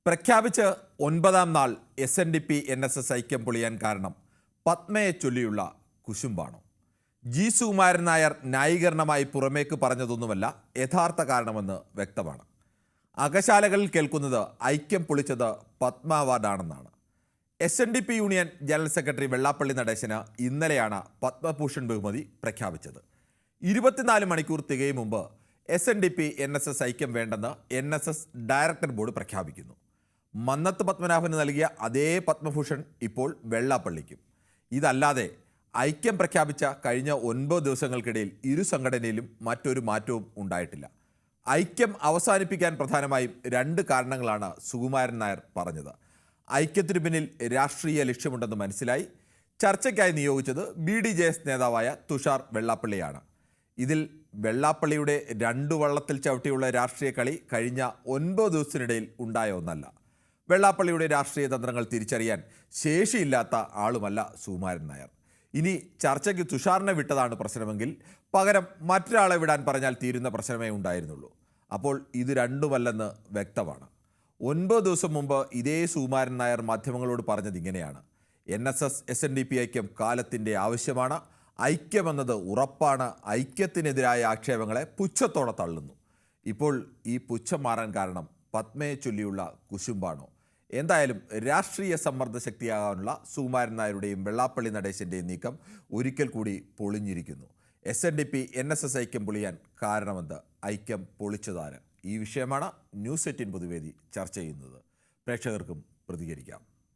പ്രഖ്യാപിച്ച് 9-ാം നാൾ SNDP NSS ഐക്യം പൊളിയാൻ കാരണം പത്മയെ ചൊല്ലിയുള്ള കുശുമ്പാണോ? ജി സുകുമാരൻ നായർ ന്യായീകരണമായി പുറമേക്ക് പറഞ്ഞതൊന്നുമല്ല യഥാർത്ഥ കാരണമെന്ന് വ്യക്തമാണ്. അകശാലകളിൽ കേൾക്കുന്നത് ഐക്യം പൊളിച്ചത് പത്മ അവാർഡാണെന്നാണ്. SNDP union general secretary Vellappally നടേശന് ഇന്നലെയാണ് പത്മഭൂഷൺ ബഹുമതി പ്രഖ്യാപിച്ചത്. 24 മണിക്കൂർ തികയും മുമ്പ് SNDP NSS ഐക്യം വേണ്ടെന്ന് NSS ഡയറക്ടർ ബോർഡ് പ്രഖ്യാപിക്കുന്നു. മന്നത്ത് പത്മനാഭന് നൽകിയ അതേ പത്മഭൂഷൺ ഇപ്പോൾ വെള്ളാപ്പള്ളിക്കും. ഇതല്ലാതെ ഐക്യം പ്രഖ്യാപിച്ച കഴിഞ്ഞ 9 ദിവസങ്ങൾക്കിടയിൽ ഇരു സംഘടനയിലും മറ്റൊരു മാറ്റവും ഉണ്ടായിട്ടില്ല. ഐക്യം അവസാനിപ്പിക്കാൻ പ്രധാനമായും 2 കാരണങ്ങളാണ് സുകുമാരൻ നായർ പറഞ്ഞത്. ഐക്യത്തിനു പിന്നിൽ രാഷ്ട്രീയ ലക്ഷ്യമുണ്ടെന്ന് മനസ്സിലായി. ചർച്ചയ്ക്കായി നിയോഗിച്ചത് BDJS നേതാവായ തുഷാർ വെള്ളാപ്പള്ളിയാണ്. ഇതിൽ വെള്ളാപ്പള്ളിയുടെ 2 വള്ളത്തിൽ ചവിട്ടിയുള്ള രാഷ്ട്രീയ കളി കഴിഞ്ഞ 9 ദിവസത്തിനിടയിൽ ഉണ്ടായ ഒന്നല്ല. വെള്ളാപ്പള്ളിയുടെ രാഷ്ട്രീയ തന്ത്രങ്ങൾ തിരിച്ചറിയാൻ ശേഷിയില്ലാത്ത ആളുമല്ല സുകുമാരൻ നായർ. ഇനി ചർച്ചയ്ക്ക് തുഷാറിനെ വിട്ടതാണ് പ്രശ്നമെങ്കിൽ പകരം മറ്റൊരാളെ വിടാൻ പറഞ്ഞാൽ തീരുന്ന പ്രശ്നമേ ഉണ്ടായിരുന്നുള്ളൂ. അപ്പോൾ ഇത് രണ്ടുമല്ലെന്ന് വ്യക്തമാണ്. 9 ദിവസം മുമ്പ് ഇതേ സുകുമാരൻ നായർ മാധ്യമങ്ങളോട് പറഞ്ഞത് ഇങ്ങനെയാണ്: NSS SNDP ഐക്യം കാലത്തിൻ്റെ ആവശ്യമാണ്, ഐക്യമെന്നത് ഉറപ്പാണ്, ഐക്യത്തിനെതിരായ ആക്ഷേപങ്ങളെ പുച്ഛത്തോടെ തള്ളുന്നു. ഇപ്പോൾ ഈ പുച്ഛം മാറാൻ കാരണം പത്മയെ ചൊല്ലിയുള്ള കുശുമ്പാണോ? എന്തായാലും രാഷ്ട്രീയ സമ്മർദ്ദ ശക്തിയാകാനുള്ള സുകുമാരൻ നായരുടെയും വെള്ളാപ്പള്ളി നടേശൻ്റെയും നീക്കം ഒരിക്കൽ കൂടി പൊളിഞ്ഞിരിക്കുന്നു. SNDP NSS ഐക്യം പൊളിയാൻ കാരണമെന്ത്? ഐക്യം പൊളിച്ചതാര്? ഈ വിഷയമാണ് ന്യൂസ് 18 പൊതുവേദി ചർച്ച ചെയ്യുന്നത്. പ്രേക്ഷകർക്കും പ്രതികരിക്കാം.